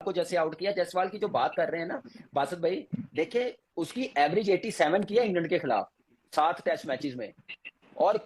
को जैसे आउट किया, जायसवाल की जो बात कर रहे हैं ना बासत भाई, देखिए उसकी एवरेज 87 की है इंग्लैंड के खिलाफ 7 टेस्ट मैचेस में। और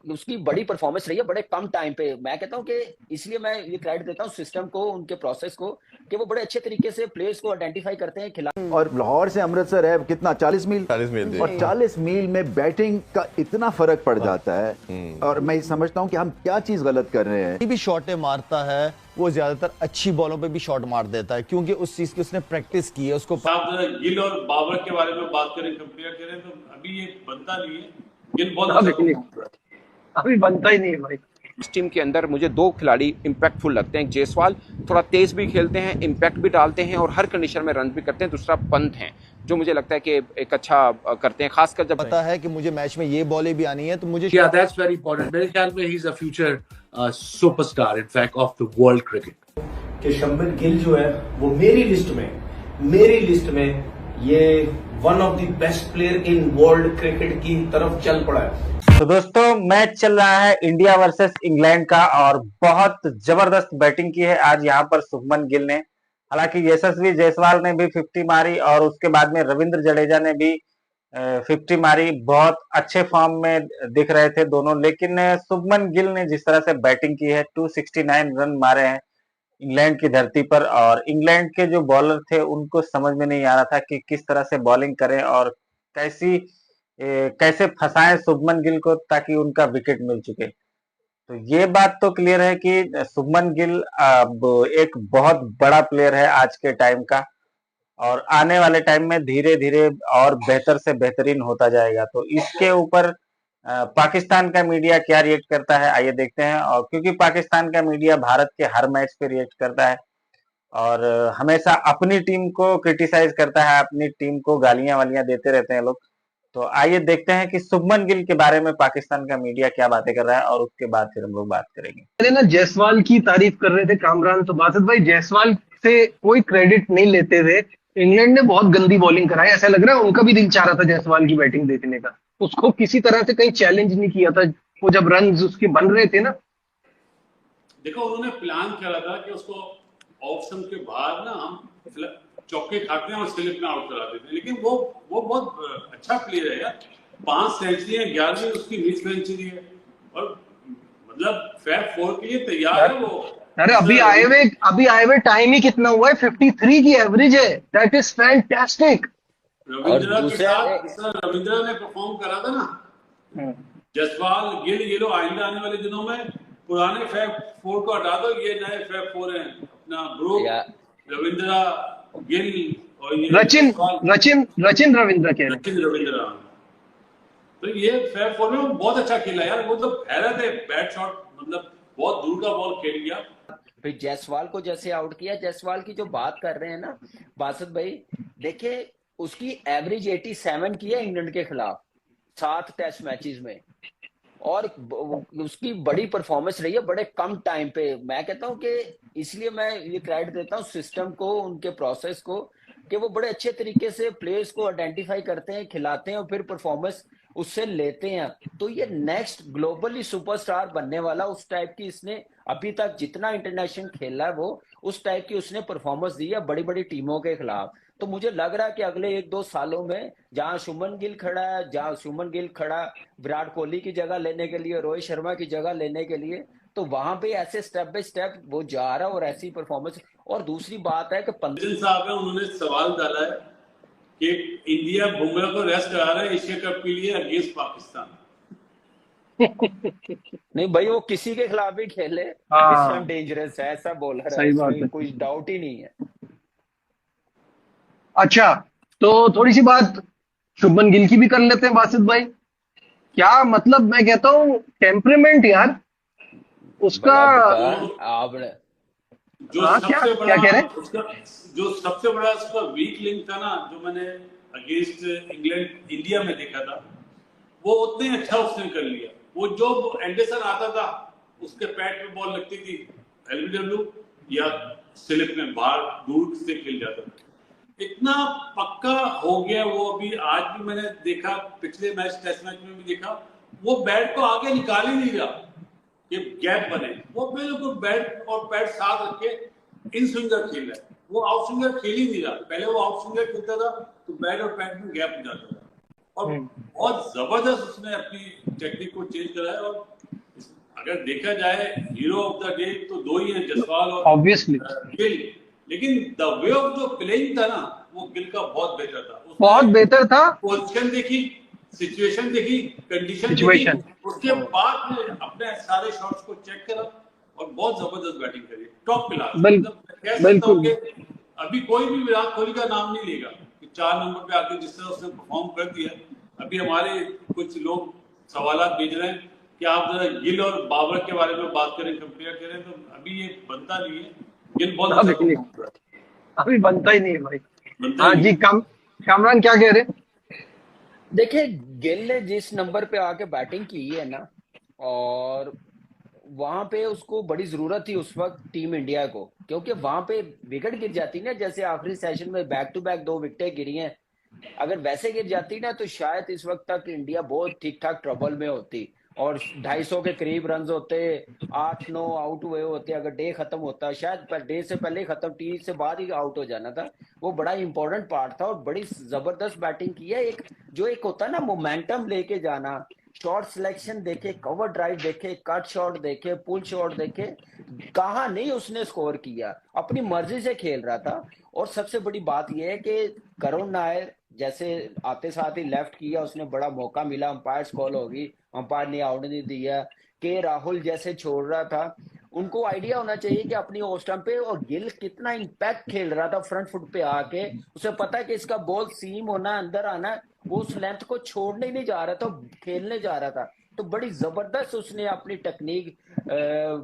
उसकी बड़ी परफॉर्मेंस रही है बड़े कम टाइम पे। मैं कहता हूं कि इसलिए मैं ये क्रेडिट देता हूं सिस्टम को, उनके प्रोसेस को, कि वो बड़े अच्छे तरीके से प्लेयर्स को आइडेंटिफाई करते हैं खिला। और लाहौर से अमृतसर है कितना, 40 मील। 40 मील थी। और 40 मील में बैटिंग का इतना फर्क पड़ जाता है। और मैं समझता हूं कि हम क्या चीज गलत कर रहे हैं। भी शॉटें मारता है वो ज्यादातर अच्छी बॉलों पे भी शॉट मार देता है, क्योंकि उस चीज की उसने प्रैक्टिस की है। उसको आप गिल और बाबर के बारे में बात करें, कंपेयर करें, तो अभी ये बनता नहीं है। गिल बहुत अभी बनता ही नहीं है भाई। इस टीम के अंदर मुझे 2 खिलाड़ी इम्पैक्टफुल लगते हैं। जायसवाल थोड़ा तेज भी खेलते हैं, इम्पैक्ट भी डालते हैं और हर कंडीशन में रन भी करते हैं। दूसरा पंत है जो मुझे लगता है कि एक अच्छा करते हैं, खासकर जब पता है कि मुझे मैच में ये बॉलें भी आनी है तो मुझे दैट्स वेरी इंपॉर्टेंट। मेरे ख्याल में he is a future superstar in fact of the world cricket. कि शुभमन गिल जो है वो मेरी लिस्ट में ये one of the best player in world cricket की तरफ चल पड़ा है। तो दोस्तों मैच चल रहा है इंडिया वर्सेस इंग्लैंड का और बहुत जबरदस्त बैटिंग की है आज यहाँ पर शुभमन गिल ने। हालांकि यशस्वी जायसवाल ने भी 50 मारी और उसके बाद में रविंद्र जडेजा ने भी 50 मारी। बहुत अच्छे फॉर्म में दिख रहे थे दोनों, लेकिन शुभमन गिल ने जिस तरह से बैटिंग की है 269 रन मारे हैं इंग्लैंड की धरती पर। और इंग्लैंड के जो बॉलर थे उनको समझ में नहीं आ रहा था कि किस तरह से बॉलिंग करें और कैसे फंसाएं शुभमन गिल को ताकि उनका विकेट मिल चुके। तो ये बात तो क्लियर है कि शुभमन गिल अब एक बहुत बड़ा प्लेयर है आज के टाइम का और आने वाले टाइम में धीरे धीरे और बेहतर से बेहतरीन होता जाएगा। तो इसके ऊपर पाकिस्तान का मीडिया क्या रिएक्ट करता है आइए देखते हैं। और क्योंकि पाकिस्तान का मीडिया भारत के हर मैच पे रिएक्ट करता है और हमेशा अपनी टीम को क्रिटिसाइज करता है, अपनी टीम को गालियां वालियां देते रहते हैं लोग। तो आइए देखते हैं कि शुभमन गिल के बारे में पाकिस्तान का मीडिया क्या बातें कर रहा है और उसके बाद फिर हम लोग बात करेंगे। पहले ना जायसवाल की तारीफ कर रहे थे कामरान, तो बासत भाई जायसवाल से कोई क्रेडिट नहीं लेते थे। इंग्लैंड ने बहुत गंदी बॉलिंग कराई, ऐसा लग रहा है उनका भी दिल चाह रहा था जायसवाल की बैटिंग देखने का। उसको किसी तरह से कहीं चैलेंज नहीं किया था वो जब रन उसके बन रहे थे ना। देखो उन्होंने प्लान करा था कि उसको ऑप्शन के बाद ना हम चौके खाते हैं और स्लिप में आउट करा देते हैं, लेकिन वो बहुत अच्छा प्लेयर है यार। 5 सेंचुरी है, 11वीं उसकी मिस सेंचुरी है और मतलब फैब 4 के लिए तैयार है वो। अरे अभी आए हुए टाइम ही कितना हुआ है, 53 की एवरेज है। That is fantastic. रविंद्रा के साथ रविंद्रा ने परफॉर्म करा था ना, जायसवाल गिल, ये लोग आइंदा आने वाले दिनों में पुराने फैब 4 को हटा दो, ये नए फैब 4 हैं। अपना ब्रूक, रविंद्रा, गिल और ये रचिन रविंद्रा कह रहे हैं। रविंद्रा, तो ये फैब 4 में बहुत अच्छा खेला यार। वो तो हैरत है, बैट शॉट मतलब बहुत दूर का बॉल खेल गया। फिर जायसवाल को जैसे आउट किया, जायसवाल की जो बात कर रहे हैं ना बासत भाई, देखिए उसकी एवरेज 87 की है इंग्लैंड के खिलाफ 7 टेस्ट मैचेस में। और उसकी बड़ी परफॉर्मेंस रही है बड़े कम टाइम पे। मैं कहता हूं कि इसलिए मैं ये क्रेडिट देता हूं सिस्टम को, उनके प्रोसेस को, कि वो बड़े अच्छे तरीके से प्लेयर्स को आइडेंटिफाई करते हैं, खिलाते हैं और फिर परफॉर्मेंस उससे लेते हैं। तो ये नेक्स्ट ग्लोबली सुपरस्टार बनने वाला उस टाइप की, इसने अभी तक जितना इंटरनेशनल खेला है वो उस टाइप की उसने परफॉर्मेंस दी है बड़ी बड़ी टीमों के खिलाफ। तो मुझे लग रहा है कि अगले 1-2 सालों में जहां शुभमन गिल खड़ा है, जहां शुभमन गिल खड़ा विराट कोहली की जगह लेने के लिए, रोहित शर्मा की जगह लेने के लिए, तो वहां पे ऐसे स्टेप बाय स्टेप वो जा रहा है और ऐसी परफॉर्मेंस। और दूसरी बात है कि साहब है, उन्होंने सवाल डाला है कि इंडिया बुमराह को रेस्ट करा रहा है एशिया कप के लिए अगेंस्ट पाकिस्तान। नहीं भाई, वो किसी के खिलाफ भी खेले इस टाइम डेंजरस है, ऐसा बॉलर है, इसमें कोई डाउट ही नहीं है। अच्छा, तो थोड़ी सी बात शुभमन गिल की भी कर लेते हैं बासित भाई। क्या मतलब, मैं कहता हूँ टेम्परेमेंट यार उसका। आपने क्या कह रहे हैं? जो सबसे बड़ा उसका वीक लिंक था ना, जो मैंने अगेंस्ट इंग्लैंड इंडिया में देखा था, वो उतने अच्छा उसने कर लिया। वो जो एंडरसन आता था उसके पैड पे बॉल लगती थी एलबीडब्ल्यू या स्लिप में बाहर दूर से खेल जाता था, इतना पक्का हो गया वो। अभी आज भी मैंने देखा, पिछले मैच टेस्ट मैच में भी देखा, वो बैट को आगे निकाल ही नहीं रहा कि गैप बने। वो बिल्कुल बैट और पैड साथ रख के इन स्विंगर खेल रहा है। वो आउट स्विंगर खेल ही नहीं रहा। पहले वो आउट स्विंगर खेलता था तो बैट और पैड में गैप हो जाता था, और बहुत जबरदस्त उसने अपनी टेक्निक को चेंज करा है। और अगर देखा जाए हीरो ऑफ द डे तो दो ही हैं, जसवाल और ऑब्वियसली गिल, लेकिन द वे ऑफ जो प्लेइंग था ना वो गिल का बहुत बेहतर था। बहुत बेहतर था। पोजीशन देखी, सिचुएशन देखी, कंडीशन Situation. देखी, उसके बाद में अपने सारे शॉट्स को चेक करा और बहुत जबरदस्त बैटिंग करी, टॉप क्लास। बिल्कुल। अभी कोई भी विराट कोहली का नाम नहीं लेगा कि 4 नंबर पे आके जिस तरह उसने परफॉर्म कर दिया। अभी हमारे कुछ लोग सवालात भेज रहे हैं कि आप जरा गिल और बाबर के बारे में बात करें, कंपेयर करें, तो अभी ये बनता नहीं है। गिल बहुत अच्छा perform कर रहा है। अभी बनता ही नहीं है भाई। बनता हाँ ही जी, नहीं। कामरान क्या कह रहे हैं? देखिए, गिल ने जिस नंबर पे आके बैटिंग की है ना, और वहां पे उसको बड़ी जरूरत थी उस वक्त टीम इंडिया को, क्योंकि वहां पे विकेट गिर जाती ना, जैसे आखिरी सेशन में बैक टू बैक 2 विकेटें गिरी हैं। अगर वैसे गिर जाती ना तो शायद इस वक्त तक इंडिया बहुत ठीक ठाक ट्रबल में होती और 250 के करीब रन होते, 8-9 आउट हुए होते। अगर डे खत्म होता, शायद डे से पहले खत्म, टी से बाद ही आउट हो जाना था। वो बड़ा इंपॉर्टेंट पार्ट था और बड़ी जबरदस्त बैटिंग की है। एक होता है ना मोमेंटम लेके जाना, शॉट सिलेक्शन देखे, कवर ड्राइव देखे, कट शॉट देखे, पुल शॉट देखे, कहाँ नहीं उसने स्कोर किया, अपनी मर्जी से खेल रहा था। और सबसे बड़ी बात यह है कि करुण नायर जैसे आते साथ ही लेफ्ट किया, उसने बड़ा मौका मिला, अंपायर कॉल होगी, अंपायर ने आउट नहीं दिया। के राहुल जैसे छोड़ रहा था, उनको आइडिया होना चाहिए कि अपनी ऑफ स्टंप पे, और गिल कितना इंपैक्ट खेल रहा था फ्रंट फुट पे आके, उसे पता है कि इसका बॉल सीम होना, अंदर आना, वो उस लेंथ को छोड़ने ही नहीं जा रहा था, खेलने जा रहा था। तो बड़ी जबरदस्त उसने अपनी टेक्निक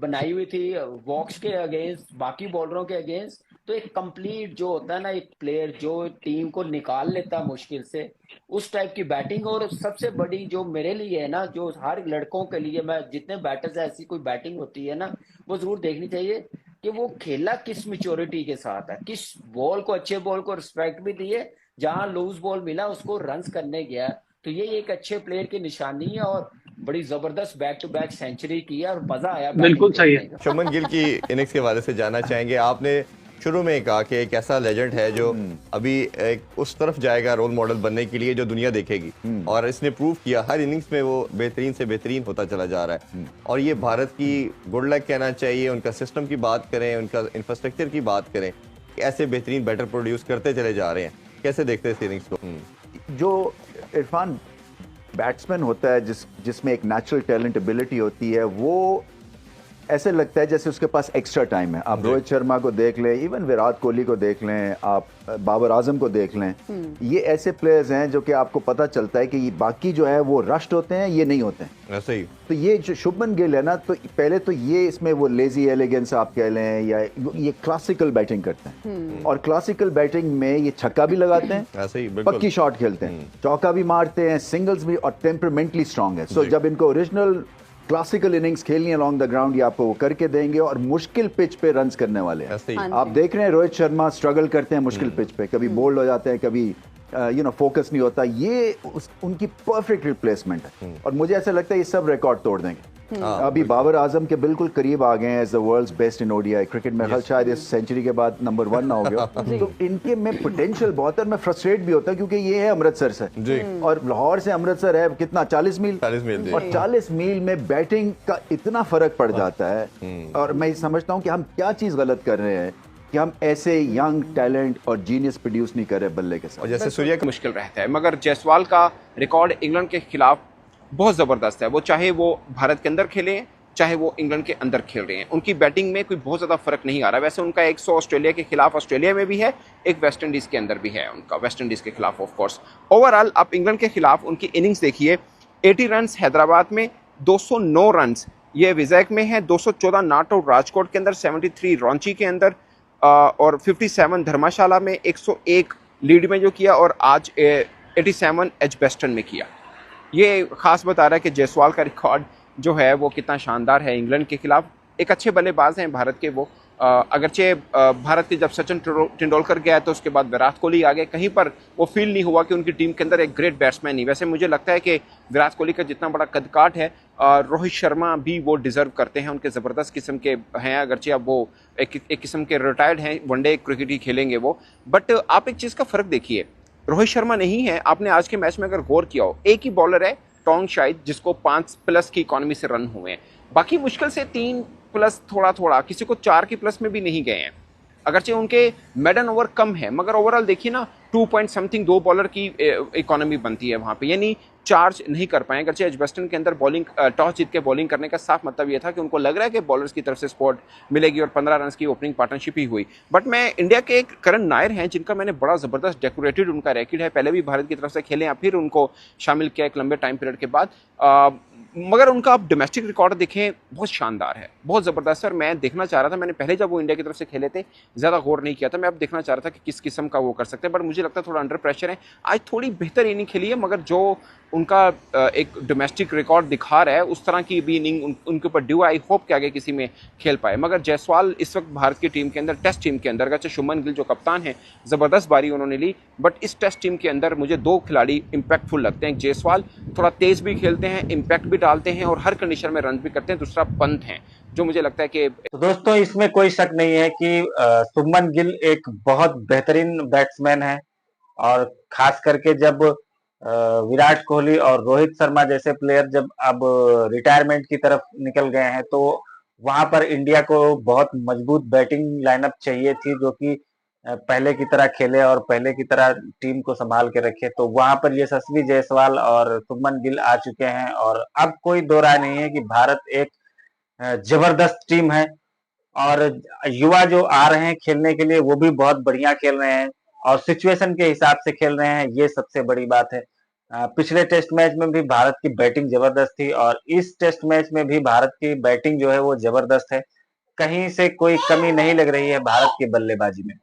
बनाई हुई थी वॉक्स के अगेंस्ट, बाकी बॉलरों के अगेंस्ट। तो एक कंप्लीट जो होता है ना, एक प्लेयर जो टीम को निकाल लेता मुश्किल से, उस टाइप की बैटिंग। और सबसे बड़ी जो मेरे लिए है ना, जो हर लड़कों के लिए, मैं जितने बैटर्स है ऐसी कोई बैटिंग होती है ना, वो जरूर देखनी चाहिए कि वो खेला किस मैच्योरिटी के साथ है, किस बॉल को, अच्छे बॉल को रिस्पेक्ट भी दिए, जहां लूज बॉल मिला उसको रन्स करने गया। तो ये एक अच्छे प्लेयर की निशानी है और बड़ी जबरदस्त बैक टू बैक सेंचुरी की है और मजा आया। बिल्कुल सही है। शुभमन गिल की इनिंग्स के हवाले से जानना चाहेंगे। आपने शुरू में कहा कि एक ऐसा लेजेंड है जो अभी एक उस तरफ जाएगा रोल मॉडल बनने के लिए जो दुनिया देखेगी, और इसने प्रूव किया हर इनिंग्स में वो बेहतरीन से बेहतरीन होता चला जा रहा है। और ये भारत की गुड लक कहना चाहिए। उनका सिस्टम की बात करें, उनका इंफ्रास्ट्रक्चर की बात करें, ऐसे बेहतरीन बैटर प्रोड्यूस करते चले जा रहे हैं। कैसे देखते हैं इस इनिंग्स को? जो इरफान बैट्समैन होता है जिसमें एक नेचुरल टैलेंट एबिलिटी होती है, वो ऐसे लगता है जैसे उसके पास एक्स्ट्रा टाइम है। आप रोहित शर्मा को देख लें, इवन विराट कोहली को देख लें, आप बाबर आजम को देख लें, ये ऐसे प्लेयर्स हैं जो कि आपको पता चलता है कि ये बाकी जो है वो रश्ड होते हैं, ये नहीं होते हैं। ऐसे ही तो ये जो शुभमन गिल है ना, तो पहले तो ये इसमें वो लेजी एलिगेंस आप कह लें, या ये क्लासिकल बैटिंग करते हैं, और क्लासिकल बैटिंग में ये छक्का भी लगाते हैं, ऐसे ही बिल्कुल पक्की शॉट खेलते हैं, चौका भी मारते हैं, सिंगल्स भी, और टेम्परामेंटली स्ट्रांग है। सो जब इनको ओरिजिनल क्लासिकल इनिंग्स खेलनी अलोंग द ग्राउंड, ये आपको वो करके देंगे, और मुश्किल पिच पे रन्स करने वाले हैं। आप देख रहे हैं रोहित शर्मा स्ट्रगल करते हैं मुश्किल पिच पे, कभी बोल्ड हो जाते हैं, कभी फोकस नहीं होता। ये उनकी परफेक्ट रिप्लेसमेंट है, और मुझे ऐसा लगता है ये सब रिकॉर्ड तोड़ देंगे। अभी बाबर आजम के बिल्कुल करीब आ गए हैं as the world's best in ODI cricket में। कल शायद इस सेंचुरी के बाद नंबर 1 ना हो गया। तो इनके में पोटेंशियल बहुत है। मैं फ्रस्ट्रेट भी होता क्योंकि ये है अमृतसर से, और लाहौर से अमृतसर है कितना, 40 मील, और 40 मील में बैटिंग का इतना फर्क पड़ जाता है। और मैं समझता हूँ कि हम क्या चीज गलत कर रहे हैं कि हम ऐसे यंग टैलेंट और जीनियस प्रोड्यूस नहीं कर रहे बल्ले के साथ। और जैसे सूर्या का मुश्किल रहता है, मगर जायसवाल का रिकॉर्ड इंग्लैंड के खिलाफ बहुत ज़बरदस्त है। वो चाहे वो भारत के अंदर खेले, चाहे वो इंग्लैंड के अंदर खेल रहे हैं, उनकी बैटिंग में कोई बहुत ज़्यादा फर्क नहीं आ रहा। वैसे उनका 100 ऑस्ट्रेलिया के खिलाफ ऑस्ट्रेलिया में भी है, एक वेस्ट इंडीज़ के अंदर भी है उनका, वेस्ट इंडीज़ के खिलाफ ऑफ कोर्स। ओवरऑल आप इंग्लैंड के खिलाफ उनकी इनिंग्स देखिए, 80 रन हैदराबाद में, 209 रन ये विजयक में है, 214 नॉट आउट राजकोट के अंदर, 73 रांची के अंदर, और 57 धर्मशाला में, 101 लीड में जो किया, और आज 87 एजबेस्टन में किया। ये खास बता रहा है कि जायसवाल का रिकॉर्ड जो है वो कितना शानदार है इंग्लैंड के खिलाफ। एक अच्छे बल्लेबाज हैं भारत के वो, अगरचे भारत के जब सचिन तेंदुलकर गया तो उसके बाद विराट कोहली आ गए, कहीं पर वो फील नहीं हुआ कि उनकी टीम के अंदर एक ग्रेट बैट्समैन नहीं। वैसे मुझे लगता है कि विराट कोहली का जितना बड़ा कदकाठ है, रोहित शर्मा भी वो डिजर्व करते हैं, उनके ज़बरदस्त किस्म के हैं। अगरचे अब वो एक किस्म के रिटायर्ड हैं, वनडे क्रिकेट ही खेलेंगे वो, बट आप एक चीज़ का फ़र्क देखिए, रोहित शर्मा नहीं है। आपने आज के मैच में अगर गौर किया हो, एक ही बॉलर है टोंग शाहिद जिसको 5+ की इकॉनमी से रन हुए हैं, बाकी मुश्किल से 3+ थोड़ा किसी को 4 की प्लस में भी नहीं गए हैं। अगरचे उनके मेडन ओवर कम है, मगर ओवरऑल देखिए ना 2 पॉइंट समथिंग 2 बॉलर की इकोनॉमी बनती है वहां पे, यानी चार्ज नहीं कर पाए। अगरचे एजबेस्टन के अंदर बॉलिंग टॉस जीत के बॉलिंग करने का साफ मतलब ये था कि उनको लग रहा है कि बॉलर्स की तरफ से सपोर्ट मिलेगी और 15 रन की ओपनिंग पार्टनरशिप ही हुई। बट मैं इंडिया के एक करण नायर हैं जिनका मैंने बड़ा ज़बरदस्त डेकोरेटेड उनका रैकेट है, पहले भी भारत की तरफ से खेले या फिर उनको शामिल किया एक लंबे टाइम पीरियड के बाद, मगर उनका आप डोमेस्टिक रिकॉर्ड देखें बहुत शानदार है, बहुत ज़बरदस्त है। और मैं देखना चाह रहा था, मैंने पहले जब वो इंडिया की तरफ से खेले थे ज़्यादा गौर नहीं किया था, मैं अब देखना चाह रहा था कि किस किस्म का वो कर सकते हैं, बट मुझे लगता है थोड़ा अंडर प्रेशर है। आज थोड़ी बेहतर इनिंग खेली है, मगर जो उनका एक डोमेस्टिक रिकॉर्ड दिखा रहा है उस तरह की भी इनिंग उनके ऊपर ड्यू। आई होप कि आगे किसी में खेल पाए। मगर जायसवाल इस वक्त भारत की टीम के अंदर, टेस्ट टीम के अंदर, अगरचे शुभमन गिल जो कप्तान है ज़बरदस्त बारी उन्होंने ली, बट इस टेस्ट टीम के अंदर मुझे 2 खिलाड़ी इम्पैक्टफुल लगते हैं। जायसवाल थोड़ा तेज़ भी खेलते हैं, इम्पैक्ट भी डालते हैं और हर कंडीशन में रन भी करते हैं। दूसरा पंत है जो मुझे लगता है कि तो दोस्तों इसमें कोई शक नहीं है कि शुभमन गिल एक बहुत बेहतरीन बैट्समैन है, और खास करके जब विराट कोहली और रोहित शर्मा जैसे प्लेयर जब अब रिटायरमेंट की तरफ निकल गए हैं, तो वहां पर इंडिया को बहुत मजबूत बैटिंग लाइनअप चाहिए थी जो कि पहले की तरह खेले और पहले की तरह टीम को संभाल के रखे। तो वहां पर यशस्वी जायसवाल और शुभमन गिल आ चुके हैं, और अब कोई दो राय नहीं है कि भारत एक जबरदस्त टीम है, और युवा जो आ रहे हैं खेलने के लिए वो भी बहुत बढ़िया खेल रहे हैं और सिचुएशन के हिसाब से खेल रहे हैं, ये सबसे बड़ी बात है। पिछले टेस्ट मैच में भी भारत की बैटिंग जबरदस्त थी, और इस टेस्ट मैच में भी भारत की बैटिंग जो है वो जबरदस्त है। कहीं से कोई कमी नहीं लग रही है भारत की बल्लेबाजी में।